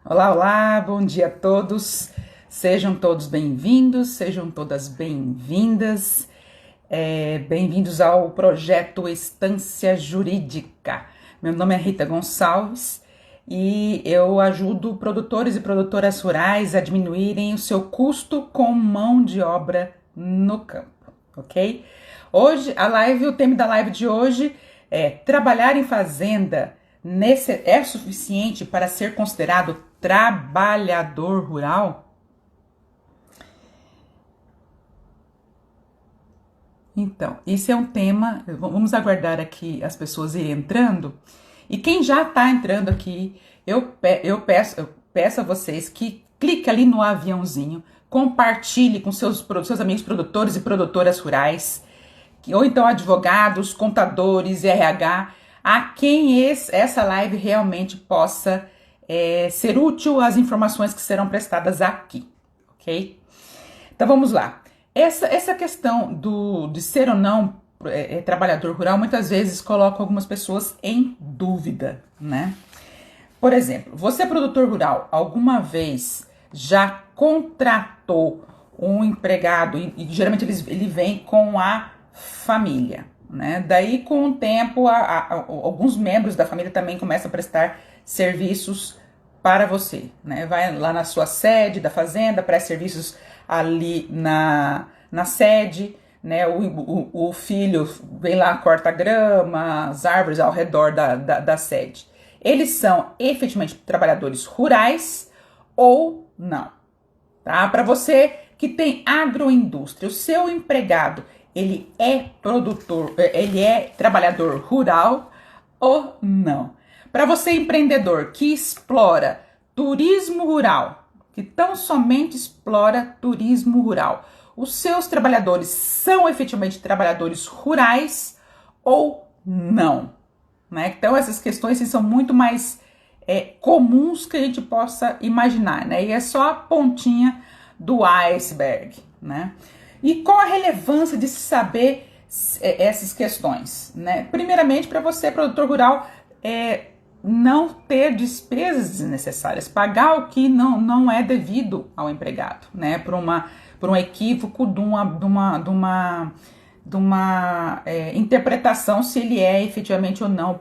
Olá, olá, bom dia a todos. Sejam todos bem-vindos, sejam todas bem-vindas. Bem-vindos ao projeto Estância Jurídica. Meu nome é Rita Gonçalves e eu ajudo produtores e produtoras rurais a diminuírem o seu custo com mão de obra no campo, ok? Hoje, o tema da live de hoje é: trabalhar em fazenda é suficiente para ser considerado trabalhador rural? Então, esse é um tema, vamos aguardar aqui as pessoas irem entrando. E quem já está entrando aqui, eu peço a vocês que clique ali no aviãozinho, compartilhe com seus amigos produtores e produtoras rurais, ou então advogados, contadores, RH, a quem essa live realmente possa ser útil as informações que serão prestadas aqui, ok? Então vamos lá. Essa questão de ser ou não trabalhador rural muitas vezes coloca algumas pessoas em dúvida, né? Por exemplo, você produtor rural, alguma vez já contratou um empregado e geralmente ele vem com a família, né? Daí com o tempo alguns membros da família também começam a prestar serviços para você, né? Vai lá na sua sede da fazenda, presta serviços ali na sede, né? O filho vem lá, corta a grama, as árvores ao redor da sede. Eles são efetivamente trabalhadores rurais ou não, tá? Para você que tem agroindústria, o seu empregado, ele é produtor, ele é trabalhador rural ou não? Para você empreendedor que explora turismo rural, que tão somente explora turismo rural, os seus trabalhadores são efetivamente trabalhadores rurais ou não? Né? Então essas questões são muito mais comuns que a gente possa imaginar, né? E é só a pontinha do iceberg, né? E qual a relevância de se saber essas questões, né? Primeiramente, para você, produtor rural, não ter despesas desnecessárias, pagar o que não é devido ao empregado, né? Por um equívoco de uma interpretação se ele é efetivamente ou não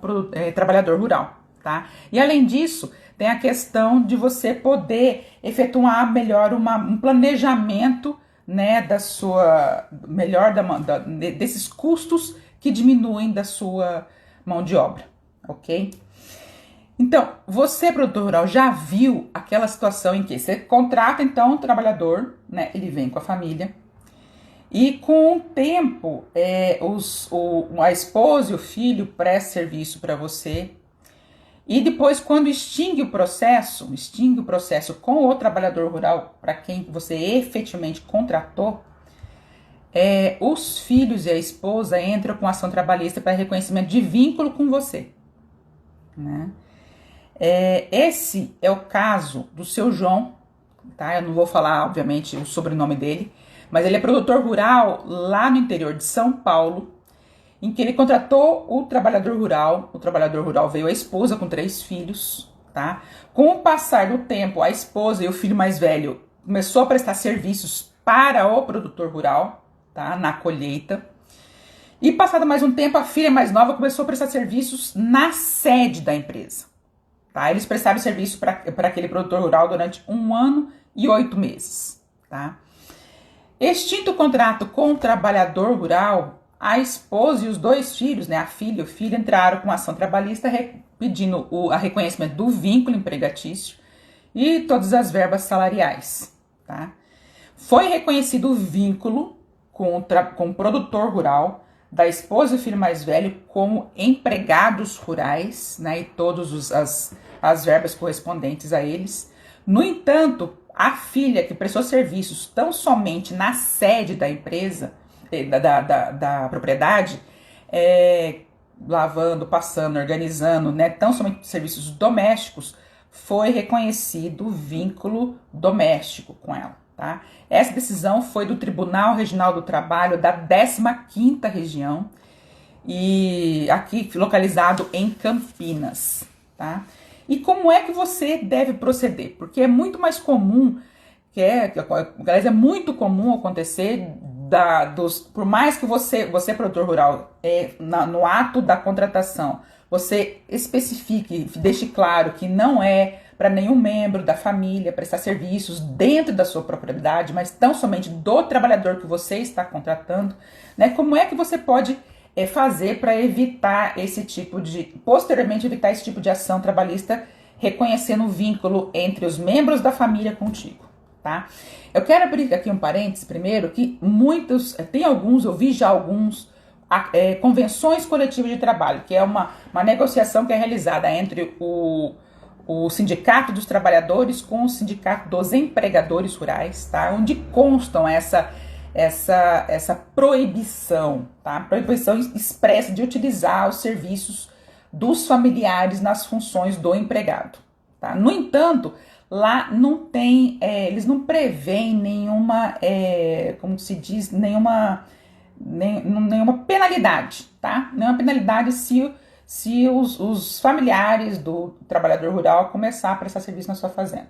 trabalhador rural, tá? E além disso, tem a questão de você poder efetuar melhor um planejamento, né, desses custos que diminuem da sua mão de obra, ok? Então, você, produtor rural, já viu aquela situação em que você contrata, então, um trabalhador, né, ele vem com a família, e com o tempo, a esposa e o filho prestam serviço para você, e depois, quando extingue o processo com o trabalhador rural para quem você efetivamente contratou, os filhos e a esposa entram com ação trabalhista para reconhecimento de vínculo com você, né? Esse é o caso do seu João, tá? Eu não vou falar, obviamente, o sobrenome dele, mas ele é produtor rural lá no interior de São Paulo, em que ele contratou o trabalhador rural veio a esposa com 3 filhos, tá? Com o passar do tempo, a esposa e o filho mais velho começou a prestar serviços para o produtor rural, tá? Na colheita. E passado mais um tempo, a filha mais nova começou a prestar serviços na sede da empresa, tá? Eles prestaram serviço para aquele produtor rural durante 1 ano e 8 meses, tá? Extinto o contrato com o trabalhador rural, a esposa e os 2 filhos, né, a filha e o filho, entraram com ação trabalhista pedindo o reconhecimento do vínculo empregatício e todas as verbas salariais, tá? Foi reconhecido o vínculo com o produtor rural, da esposa e o filho mais velho como empregados rurais, né, e todas as verbas correspondentes a eles. No entanto, a filha que prestou serviços tão somente na sede da empresa, da propriedade, lavando, passando, organizando, né, tão somente serviços domésticos, foi reconhecido o vínculo doméstico com ela, tá? Essa decisão foi do Tribunal Regional do Trabalho da 15ª Região, e aqui localizado em Campinas, tá? E como é que você deve proceder? Porque é muito mais comum, aliás, é muito comum acontecer por mais que você produtor rural, no ato da contratação, você especifique, deixe claro que não é para nenhum membro da família prestar serviços dentro da sua propriedade, mas tão somente do trabalhador que você está contratando, né? Como é que você pode fazer para evitar posteriormente evitar esse tipo de ação trabalhista, reconhecendo o vínculo entre os membros da família contigo, tá? Eu quero abrir aqui um parênteses primeiro, que eu vi já alguns convenções coletivas de trabalho, que é uma negociação que é realizada entre o Sindicato dos Trabalhadores com o Sindicato dos Empregadores Rurais, tá? Onde constam essa proibição, tá? Proibição expressa de utilizar os serviços dos familiares nas funções do empregado, tá? No entanto, lá não tem, eles não prevêem nenhuma, como se diz, nenhuma penalidade, tá? Nenhuma penalidade se os familiares do trabalhador rural começar a prestar serviço na sua fazenda.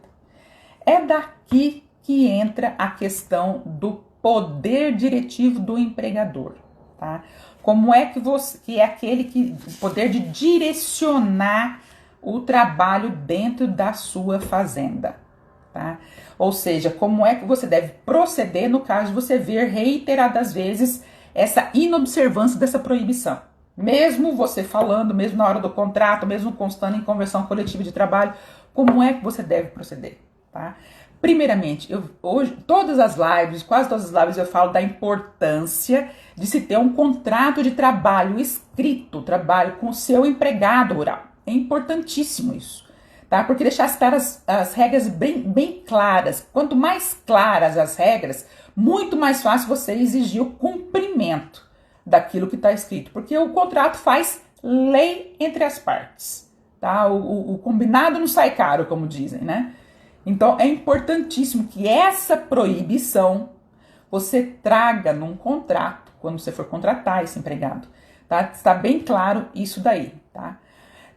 É daqui que entra a questão do poder diretivo do empregador, tá? Como é que é aquele poder de direcionar o trabalho dentro da sua fazenda, tá? Ou seja, como é que você deve proceder no caso de você ver reiteradas vezes essa inobservância dessa proibição. Mesmo você falando, mesmo na hora do contrato, mesmo constando em conversão coletiva de trabalho, como é que você deve proceder, tá? Primeiramente, hoje, quase todas as lives eu falo da importância de se ter um contrato de trabalho escrito, trabalho com o seu empregado rural. É importantíssimo isso, tá? Porque deixar as regras bem claras. Quanto mais claras as regras, muito mais fácil você exigir o cumprimento daquilo que está escrito. Porque o contrato faz lei entre as partes, tá? O combinado não sai caro, como dizem, né? Então, é importantíssimo que essa proibição você traga num contrato, quando você for contratar esse empregado, tá? Está bem claro isso daí, tá?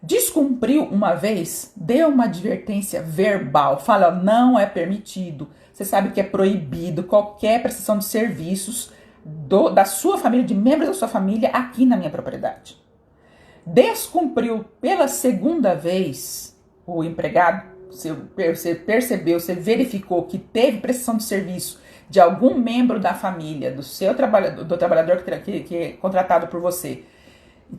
Descumpriu uma vez, dê uma advertência verbal, fala, não é permitido, você sabe que é proibido qualquer prestação de serviços da sua família, de membros da sua família aqui na minha propriedade. Descumpriu pela segunda vez, o empregado, você percebeu, você verificou que teve prestação de serviço de algum membro da família, do trabalhador que é contratado por você,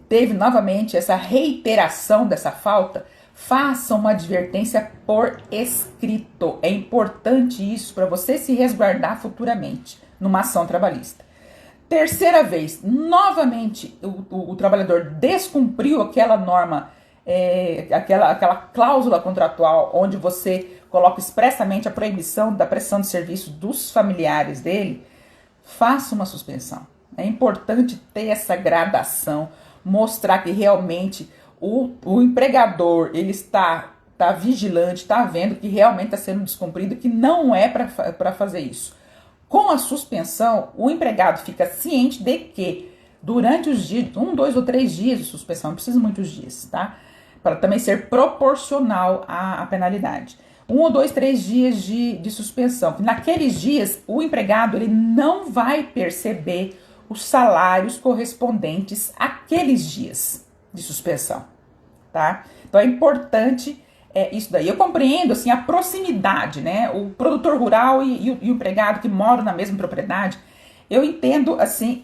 teve novamente essa reiteração dessa falta, faça uma advertência por escrito. É importante isso para você se resguardar futuramente numa ação trabalhista. Terceira vez, novamente o trabalhador descumpriu aquela norma, aquela cláusula contratual onde você coloca expressamente a proibição da prestação de serviço dos familiares dele, faça uma suspensão. É importante ter essa gradação, mostrar que realmente o empregador ele está vigilante, está vendo que realmente está sendo descumprido, que não é para fazer isso. Com a suspensão, o empregado fica ciente de que durante os dias, 1, 2 ou 3 dias de suspensão, não precisa muitos dias, tá? Para também ser proporcional à penalidade. 1 ou 2, 3 dias de suspensão. Naqueles dias, o empregado ele não vai perceber os salários correspondentes àqueles dias de suspensão, tá? Então é importante isso daí. Eu compreendo assim a proximidade, né? O produtor rural e o empregado que moram na mesma propriedade. Eu entendo assim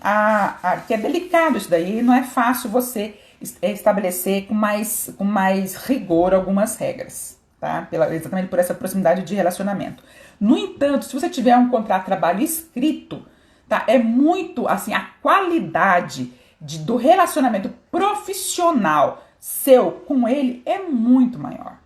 que é delicado isso daí. Não é fácil você estabelecer com mais rigor algumas regras, tá? Exatamente por essa proximidade de relacionamento. No entanto, se você tiver um contrato de trabalho escrito, tá? É muito assim, a qualidade do relacionamento profissional seu com ele é muito maior,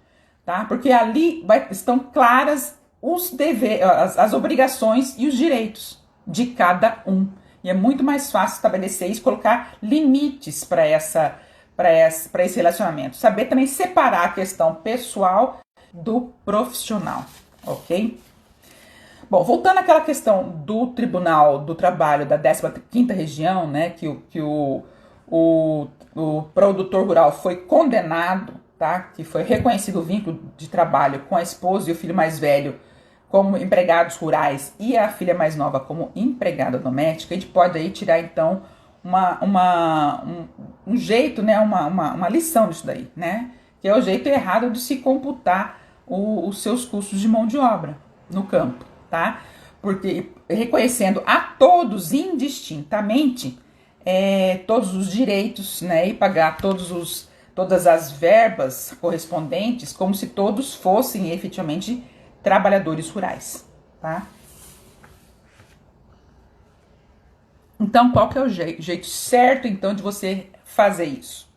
tá? Porque ali estão claras os deveres, as obrigações e os direitos de cada um. E é muito mais fácil estabelecer isso, colocar limites para esse relacionamento. Saber também separar a questão pessoal do profissional, ok? Bom, voltando àquela questão do Tribunal do Trabalho da 15ª Região, né, que o produtor rural foi condenado tá? Que foi reconhecido o vínculo de trabalho com a esposa e o filho mais velho como empregados rurais e a filha mais nova como empregada doméstica, a gente pode aí tirar então um jeito, né, uma lição disso daí, né? Que é o jeito errado de se computar os seus custos de mão de obra no campo, tá? Porque reconhecendo a todos indistintamente todos os direitos, né, e pagar todas as verbas correspondentes como se todos fossem efetivamente trabalhadores rurais, tá? Então, qual que é o jeito certo, então, de você fazer isso?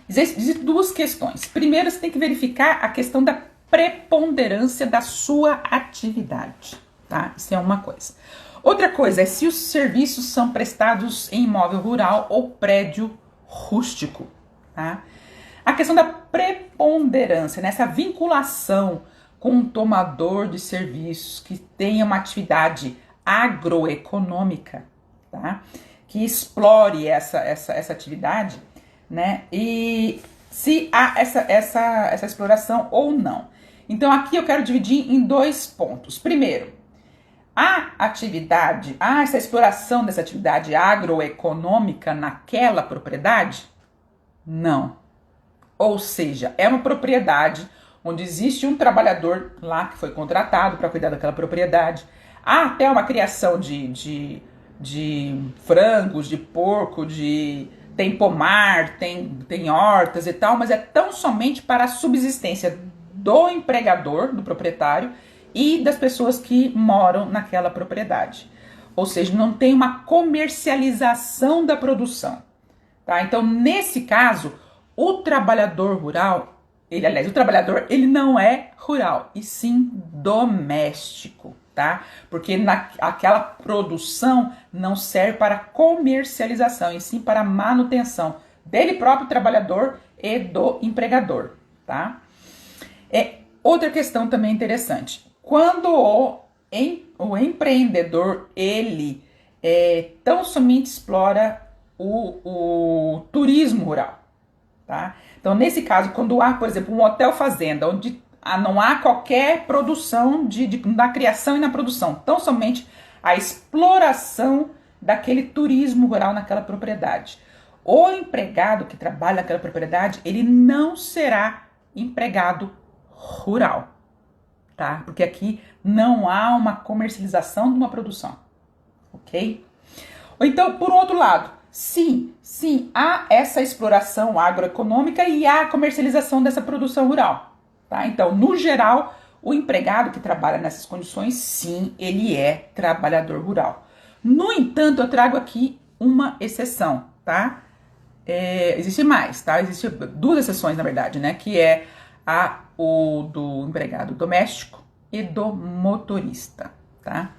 Existem duas questões. Primeiro, você tem que verificar a questão da preponderância da sua atividade, tá? Isso é uma coisa. Outra coisa é se os serviços são prestados em imóvel rural ou prédio rústico, tá? A questão da preponderância, nessa vinculação com um tomador de serviços que tenha uma atividade agroeconômica, tá? Que explore essa atividade, né? E se há essa exploração ou não. Então aqui eu quero dividir em dois pontos. Primeiro, essa exploração dessa atividade agroeconômica naquela propriedade? Não. Ou seja, é uma propriedade onde existe um trabalhador lá que foi contratado para cuidar daquela propriedade. Há até uma criação de frangos, de porco, tem pomar, tem hortas e tal, mas é tão somente para a subsistência do empregador, do proprietário, e das pessoas que moram naquela propriedade. Ou seja, não tem uma comercialização da produção, tá? Então, nesse caso, o trabalhador rural, ele não é rural, e sim doméstico, tá? Porque aquela produção não serve para comercialização, e sim para manutenção dele próprio trabalhador e do empregador, tá? Outra questão também interessante. Quando o empreendedor, ele tão somente explora o turismo rural, tá? Então, nesse caso, quando há, por exemplo, um hotel fazenda, onde não há qualquer produção na criação e na produção, tão somente a exploração daquele turismo rural naquela propriedade. O empregado que trabalha naquela propriedade, ele não será empregado rural, tá? Porque aqui não há uma comercialização de uma produção, ok? Ou então, por outro lado, sim, há essa exploração agroeconômica e há a comercialização dessa produção rural, tá? Então, no geral, o empregado que trabalha nessas condições, sim, ele é trabalhador rural. No entanto, eu trago aqui uma exceção, tá? Existe mais, tá? Existem duas exceções, na verdade, né? Que é o do empregado doméstico e do motorista, tá?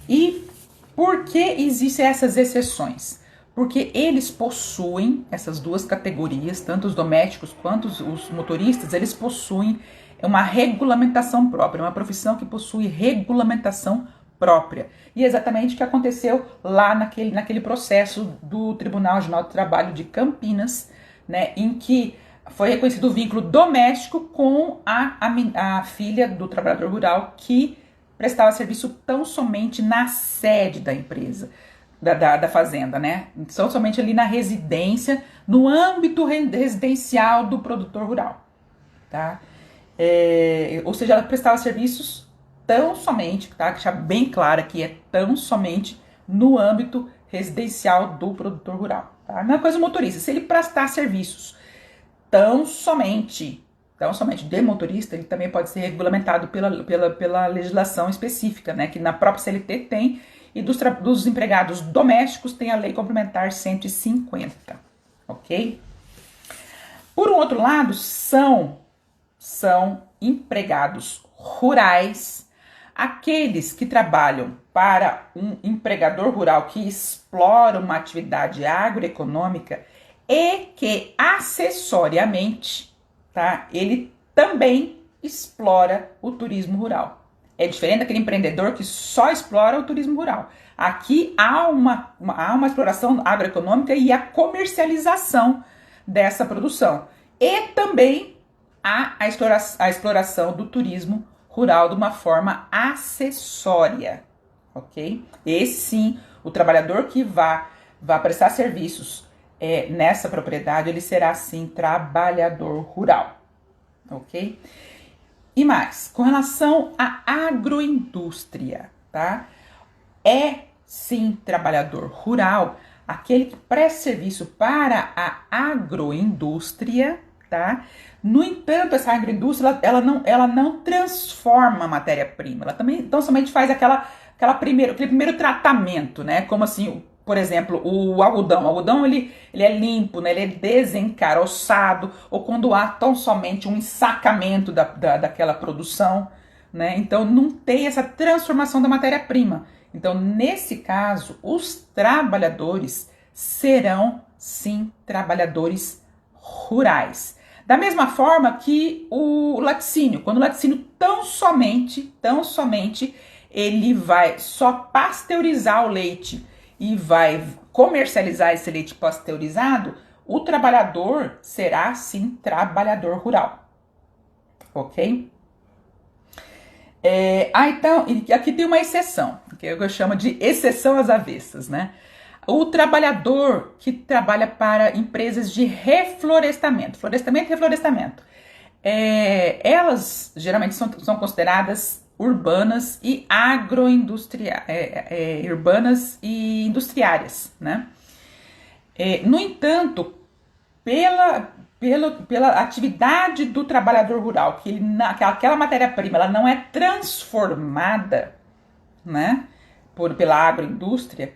E por que existem essas exceções? Porque eles possuem, essas duas categorias, tanto os domésticos quanto os motoristas, eles possuem uma regulamentação própria, uma profissão que possui regulamentação própria. E é exatamente o que aconteceu lá naquele processo do Tribunal Regional do Trabalho de Campinas, né, em que foi reconhecido o vínculo doméstico com a filha do trabalhador rural que prestava serviço tão somente na sede da empresa, da fazenda, né? Tão somente ali na residência, no âmbito residencial do produtor rural, tá? Ou seja, ela prestava serviços tão somente, tá? Deixar bem claro que é tão somente no âmbito residencial do produtor rural, tá? Não é coisa motorista. Se ele prestar serviços tão somente de motorista, ele também pode ser regulamentado pela legislação específica, né? Que na própria CLT tem, e dos empregados domésticos tem a Lei Complementar 150, ok? Por um outro lado, são empregados rurais aqueles que trabalham para um empregador rural que explora uma atividade agroeconômica e que, acessoriamente, tá, ele também explora o turismo rural. É diferente daquele empreendedor que só explora o turismo rural. Aqui há uma exploração agroeconômica e a comercialização dessa produção. e também a exploração do turismo rural de uma forma acessória, ok? Esse sim, o trabalhador que vá prestar serviços nessa propriedade, ele será sim trabalhador rural, ok? E mais, com relação à agroindústria, tá? É sim trabalhador rural aquele que presta serviço para a agroindústria, tá? No entanto, essa agroindústria ela não transforma a matéria-prima, ela também então somente faz aquele primeiro tratamento, né? Como assim, por exemplo, o algodão ele é limpo, né? Ele é desencaroçado, ou quando há tão somente um ensacamento daquela produção, né? Então não tem essa transformação da matéria-prima. Então, nesse caso, os trabalhadores serão sim trabalhadores rurais. Da mesma forma que o laticínio, quando o laticínio tão somente ele vai só pasteurizar o leite e vai comercializar esse leite pasteurizado, o trabalhador será sim trabalhador rural, ok? Então, aqui tem uma exceção, que eu chamo de exceção às avessas, né? O trabalhador que trabalha para empresas de reflorestamento, florestamento e reflorestamento, elas geralmente são consideradas urbanas e urbanas e industriárias, né? No entanto, pela atividade do trabalhador rural, que aquela matéria-prima ela não é transformada, né, pela agroindústria,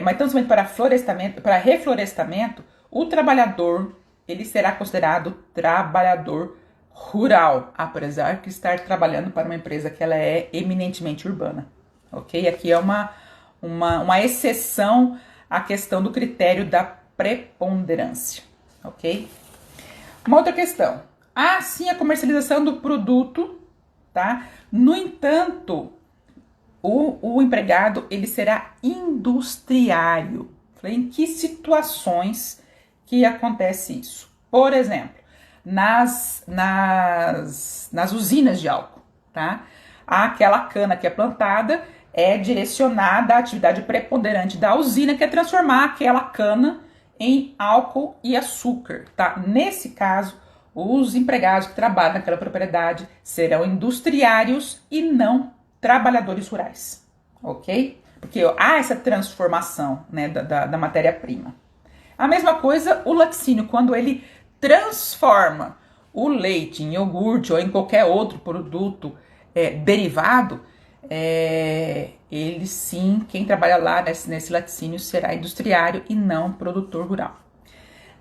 mas então somente para reflorestamento, o trabalhador ele será considerado trabalhador rural, apesar de estar trabalhando para uma empresa que ela é eminentemente urbana, ok? Aqui é uma exceção à questão do critério da preponderância, ok? Uma outra questão. Há sim a comercialização do produto, tá? No entanto, o empregado ele será industriário. Em que situações que acontece isso? Por exemplo, nas usinas de álcool, tá? Aquela cana que é plantada é direcionada à atividade preponderante da usina, que é transformar aquela cana em álcool e açúcar, tá? Nesse caso, os empregados que trabalham naquela propriedade serão industriários e não trabalhadores rurais, ok? Porque há essa transformação, né, da matéria-prima. A mesma coisa o laticínio, quando ele transforma o leite em iogurte ou em qualquer outro produto derivado, ele sim, quem trabalha lá nesse laticínio será industriário e não produtor rural.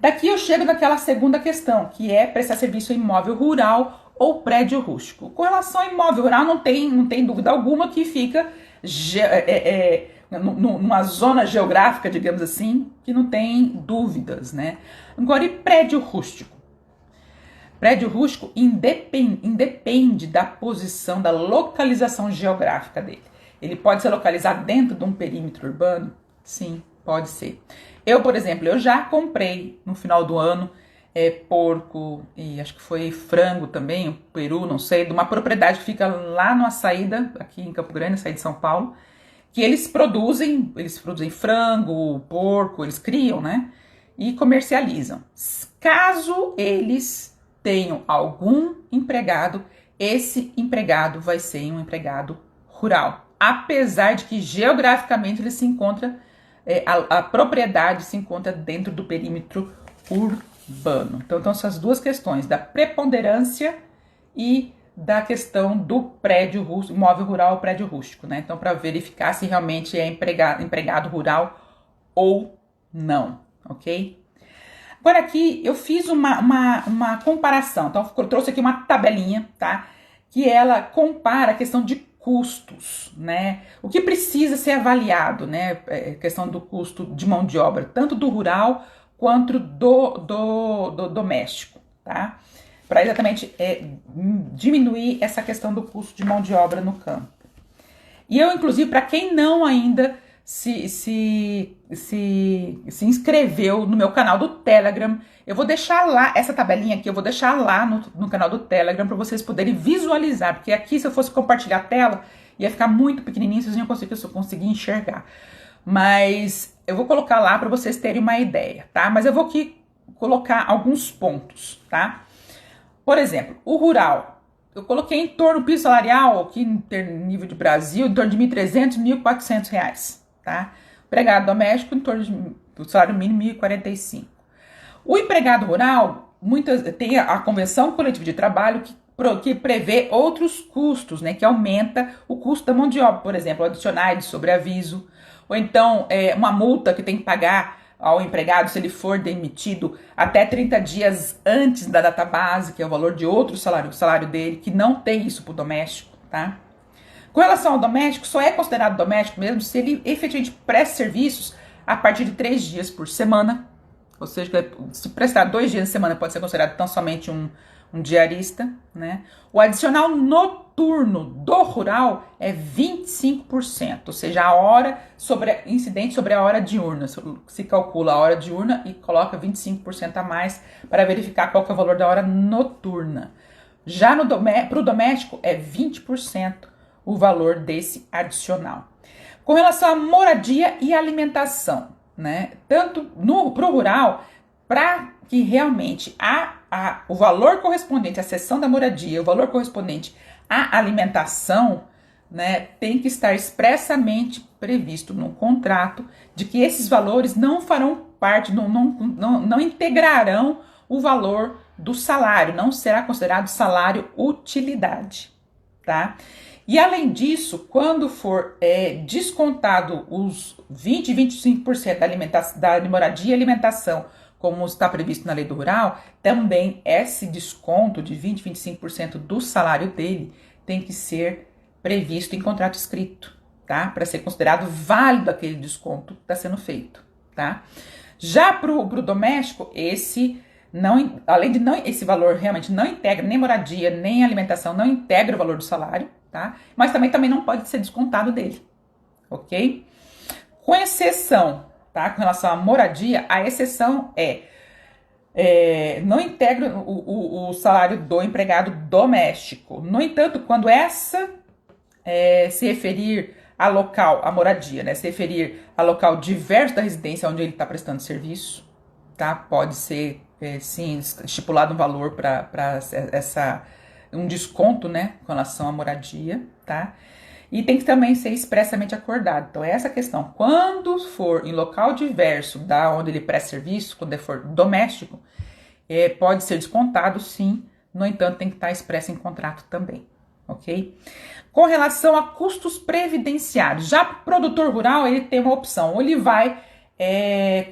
Daqui eu chego naquela segunda questão, que é prestar serviço em imóvel rural ou prédio rústico. Com relação ao imóvel rural, não tem dúvida alguma que fica numa zona geográfica, digamos assim, que não tem dúvidas, né? Agora, e prédio rústico? Prédio rústico independe da posição, da localização geográfica dele. Ele pode ser localizado dentro de um perímetro urbano? Sim, pode ser. Eu, por exemplo, eu já comprei no final do ano porco e acho que foi frango também, peru, não sei, de uma propriedade que fica lá numa saída, aqui em Campo Grande, saída de São Paulo, que eles produzem frango, porco, eles criam, né? E comercializam. Caso eles tenham algum empregado, esse empregado vai ser um empregado rural. Apesar de que geograficamente ele se encontra, a propriedade se encontra dentro do perímetro urbano. Então essas duas questões, da preponderância e da questão do prédio rústico, imóvel rural ou prédio rústico, né? Então, para verificar se realmente é empregado rural ou não, ok? Agora aqui eu fiz uma comparação, então eu trouxe aqui uma tabelinha, tá? Que ela compara a questão de custos, né? O que precisa ser avaliado, né? Questão do custo de mão de obra, tanto do rural quanto do doméstico, tá? Para exatamente diminuir essa questão do custo de mão de obra no campo. E eu, inclusive, para quem não ainda se inscreveu no meu canal do Telegram. Eu vou deixar lá, essa tabelinha aqui, eu vou deixar lá no canal do Telegram para vocês poderem visualizar, porque aqui se eu fosse compartilhar a tela, ia ficar muito pequenininho, vocês não iam conseguir enxergar. Mas eu vou colocar lá para vocês terem uma ideia, tá? Mas eu vou aqui colocar alguns pontos, tá? Por exemplo, o rural. Eu coloquei em torno do piso salarial, aqui no nível de Brasil, em torno de R$ 1.300, R$ 1.400, tá? Empregado doméstico, em torno do salário mínimo, R$ 1.045. O empregado rural, tem a Convenção Coletiva de Trabalho que prevê outros custos, né? Que aumenta o custo da mão de obra, por exemplo, adicionais de sobreaviso, ou então uma multa que tem que pagar ao empregado se ele for demitido até 30 dias antes da data base, que é o valor de outro salário, o salário dele, que não tem isso para o doméstico, tá? Com relação ao doméstico, só é considerado doméstico mesmo se ele efetivamente presta serviços a partir de 3 dias por semana, ou seja, se prestar 2 dias na semana pode ser considerado tão somente um diarista, né? O adicional noturno do rural é 25%, ou seja, a hora incidente sobre a hora diurna. Se calcula a hora diurna e coloca 25% a mais para verificar qual que é o valor da hora noturna. Já para o doméstico é 20% o valor desse adicional. Com relação à moradia e alimentação, né? Tanto para o rural, para que realmente o valor correspondente à seção da moradia, o valor correspondente à alimentação, né, tem que estar expressamente previsto no contrato de que esses valores não farão parte, não integrarão o valor do salário, não será considerado salário utilidade, tá? E além disso, quando for descontado os 20 e 25% da moradia e alimentação, como está previsto na lei do rural, também esse desconto de 20 e 25% do salário dele tem que ser previsto em contrato escrito, tá? Para ser considerado válido aquele desconto que está sendo feito, tá? Já para o doméstico, esse valor realmente não integra nem moradia, nem alimentação, não integra o valor do salário, tá? Mas também não pode ser descontado dele, ok? Com exceção, tá? Com relação à moradia, a exceção não integra o salário do empregado doméstico. No entanto, quando se referir a local, a moradia, né? Se referir a local diverso da residência onde ele está prestando serviço, tá? Pode ser, sim, estipulado um valor para um desconto, né? Com relação à moradia, tá? E tem que também ser expressamente acordado. Então, essa questão, quando for em local diverso da onde ele presta serviço, quando for doméstico, pode ser descontado, sim. No entanto, tem que estar expresso em contrato também, ok? Com relação a custos previdenciários, já para o produtor rural, ele tem uma opção. Ou ele vai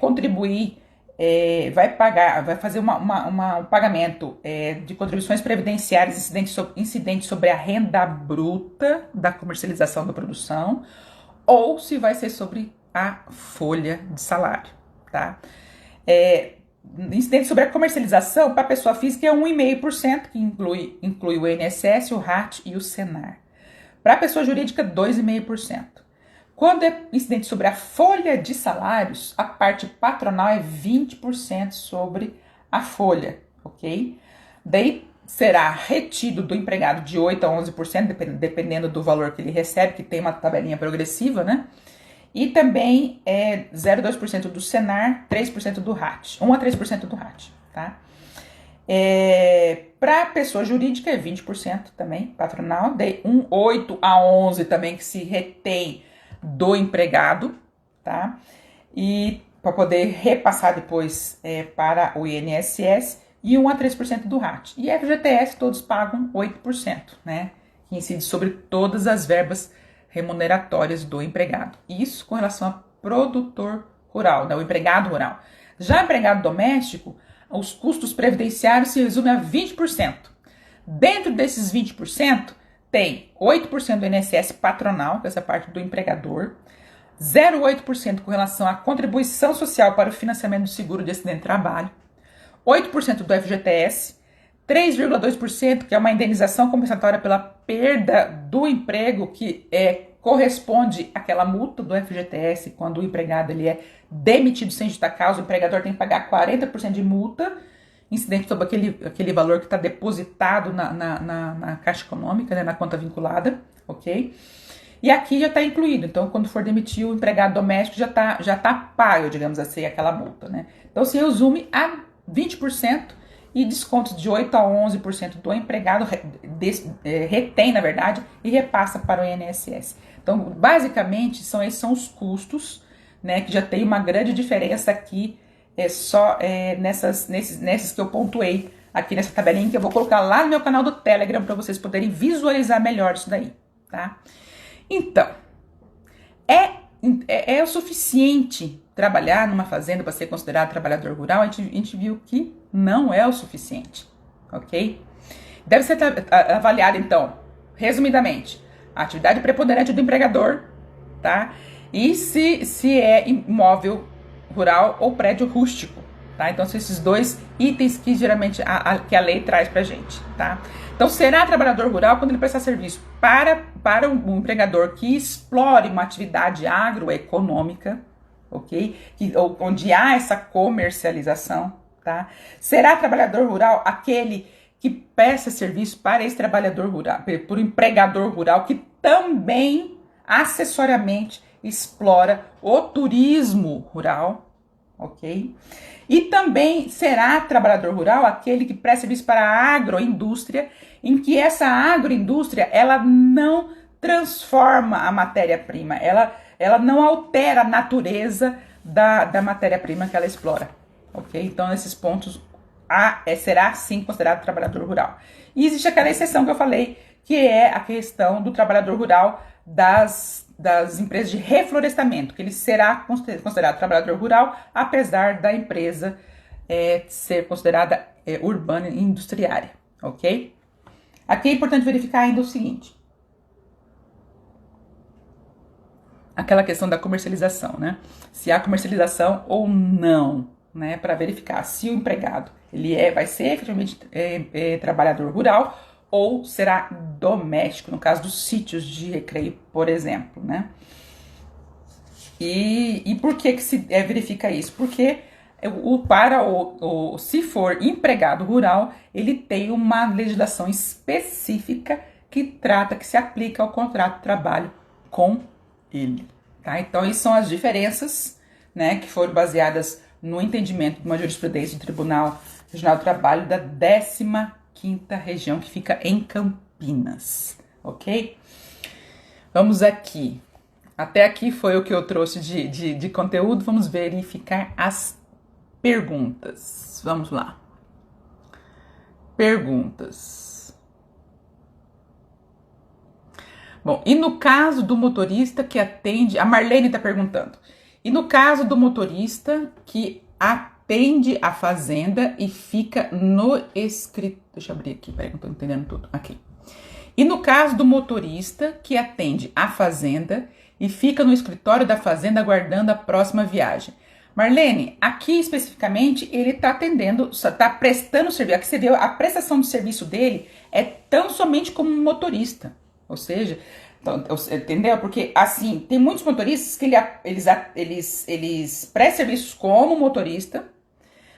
contribuir, vai fazer um pagamento de contribuições previdenciárias incidentes sobre a renda bruta da comercialização da produção, ou se vai ser sobre a folha de salário, tá? Incidente sobre a comercialização, para a pessoa física é 1,5%, que inclui o INSS, o RAT e o Senar. Para a pessoa jurídica, 2,5%. Quando é incidente sobre a folha de salários, a parte patronal é 20% sobre a folha, ok? Daí será retido do empregado de 8% a 11%, dependendo do valor que ele recebe, que tem uma tabelinha progressiva, né? E também 0,2% do Senar, 3% do RAT, 1 a 3% do RAT, tá? Para pessoa jurídica é 20% também, patronal, de 8 a 11% também que se retém do empregado, tá? E para poder repassar depois para o INSS e 1 a 3% do RAT. E FGTS todos pagam 8%, né? Que incide sobre todas as verbas remuneratórias do empregado. Isso com relação a produtor rural, né? O empregado rural. Já o empregado doméstico, os custos previdenciários se resumem a 20%. Dentro desses 20%, tem 8% do INSS patronal, que é essa parte do empregador, 0,8% com relação à contribuição social para o financiamento do seguro de acidente de trabalho, 8% do FGTS, 3,2%, que é uma indenização compensatória pela perda do emprego, que é corresponde àquela multa do FGTS quando o empregado ele é demitido sem justa causa, o empregador tem que pagar 40% de multa, incidente sobre aquele valor que está depositado na Caixa Econômica, né, na conta vinculada, ok? E aqui já está incluído, então quando for demitir o empregado doméstico já tá pago, digamos assim, aquela multa, né? Então se resume a 20% e descontos de 8 a 11% do empregado retém, na verdade, e repassa para o INSS. Então, basicamente, esses são os custos, né, que já tem uma grande diferença aqui, nesses que eu pontuei aqui nessa tabelinha, que eu vou colocar lá no meu canal do Telegram para vocês poderem visualizar melhor isso daí, tá? Então, é o suficiente trabalhar numa fazenda para ser considerado trabalhador rural? A gente viu que não é o suficiente, ok? Deve ser avaliado, então, resumidamente, a atividade preponderante do empregador, tá? E se é imóvel rural ou prédio rústico, tá? Então, são esses dois itens que geralmente que a lei traz pra gente, tá? Então, será trabalhador rural quando ele prestar serviço para um empregador que explore uma atividade agroeconômica, ok? Onde há essa comercialização, tá? Será trabalhador rural aquele que presta serviço para esse trabalhador rural, por um empregador rural que também, acessoriamente, explora o turismo rural, ok? E também será trabalhador rural aquele que presta serviço para a agroindústria, em que essa agroindústria, ela não transforma a matéria-prima, ela não altera a natureza da matéria-prima que ela explora, ok? Então, nesses pontos, será sim considerado trabalhador rural. E existe aquela exceção que eu falei, que é a questão do trabalhador rural das empresas de reflorestamento, que ele será considerado trabalhador rural, apesar da empresa ser considerada urbana e industriária, ok? Aqui é importante verificar ainda o seguinte, aquela questão da comercialização, né? Se há comercialização ou não, né? Para verificar se o empregado vai ser efetivamente trabalhador rural ou será doméstico, no caso dos sítios de recreio, por exemplo, né? E por que se verifica isso? Porque se for empregado rural, ele tem uma legislação específica que se aplica ao contrato de trabalho com ele, tá? Então, isso são as diferenças, né, que foram baseadas no entendimento de uma jurisprudência do Tribunal Regional do Trabalho da 15ª região, que fica em Campinas, ok? Vamos aqui. Até aqui foi o que eu trouxe de conteúdo. Vamos verificar as perguntas. Vamos lá. Perguntas. Bom, e no caso do motorista que atende... A Marlene está perguntando. E no caso do motorista que atende a fazenda e fica no escritório... Deixa eu abrir aqui, peraí que eu não estou entendendo tudo. Aqui. E no caso do motorista que atende a fazenda e fica no escritório da fazenda aguardando a próxima viagem. Marlene, aqui especificamente ele está atendendo, está prestando serviço. Aqui você vê a prestação de serviço dele é tão somente como um motorista. Ou seja, então, entendeu? Porque assim, tem muitos motoristas que eles prestam serviços como motorista.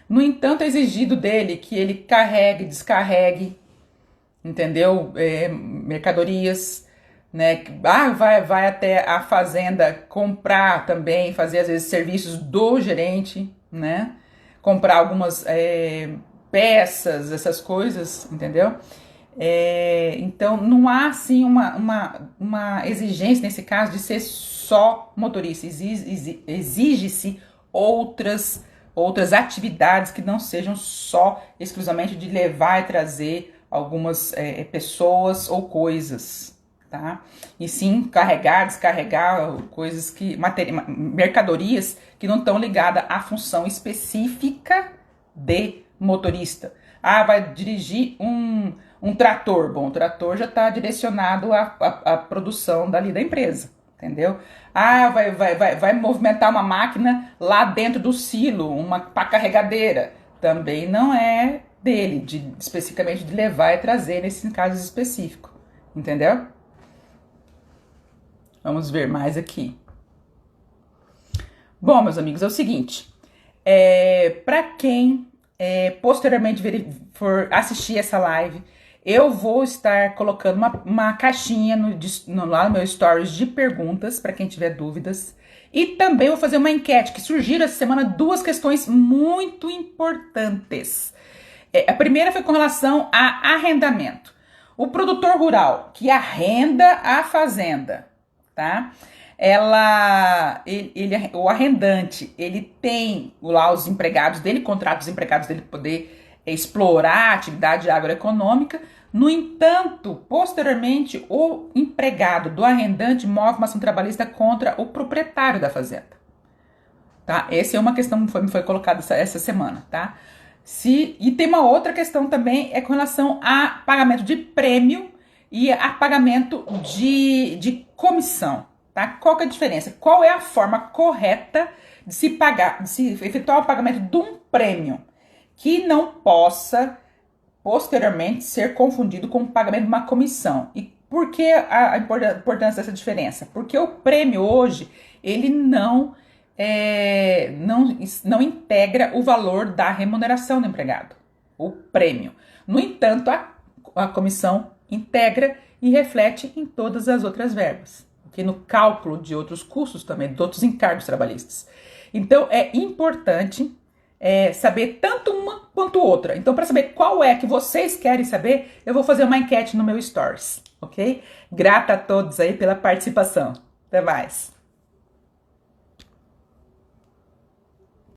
No entanto, é exigido dele que ele carregue, descarregue, entendeu? Mercadorias, né? Vai até a fazenda comprar também, fazer às vezes serviços do gerente, né? Comprar algumas peças, essas coisas, entendeu? Então não há assim uma exigência nesse caso de ser só motorista. Exige-se outras atividades que não sejam só exclusivamente de levar e trazer algumas pessoas ou coisas, tá? E sim carregar, descarregar coisas mercadorias que não estão ligadas à função específica de motorista. Vai dirigir um trator. Bom, o trator já está direcionado à produção dali da empresa, entendeu? Vai movimentar uma máquina lá dentro do silo, uma pá carregadeira. Também não é dele, especificamente de levar e trazer nesses casos específicos, entendeu? Vamos ver mais aqui. Bom, meus amigos, é o seguinte. Para quem posteriormente for assistir essa live, eu vou estar colocando uma caixinha lá no meu stories de perguntas para quem tiver dúvidas. E também vou fazer uma enquete que surgiram essa semana duas questões muito importantes. A primeira foi com relação a arrendamento. O produtor rural que arrenda a fazenda, tá? O arrendante, ele tem lá os empregados dele, contrata os empregados dele para poder explorar a atividade agroeconômica. No entanto, posteriormente, o empregado do arrendante move uma ação trabalhista contra o proprietário da fazenda. Tá? Essa é uma questão que foi colocada essa semana, tá? E tem uma outra questão também, com relação a pagamento de prêmio e a pagamento de comissão. Tá? Qual que é a diferença? Qual é a forma correta de se efetuar o pagamento de um prêmio que não possa posteriormente ser confundido com o pagamento de uma comissão? E por que a importância dessa diferença? Porque o prêmio hoje, ele não integra o valor da remuneração do empregado, o prêmio. No entanto, a comissão integra e reflete em todas as outras verbas, que no cálculo de outros custos também, de outros encargos trabalhistas. Então, é importante saber tanto uma quanto outra. Então, para saber qual é que vocês querem saber, eu vou fazer uma enquete no meu Stories, ok? Grata a todos aí pela participação. Até mais!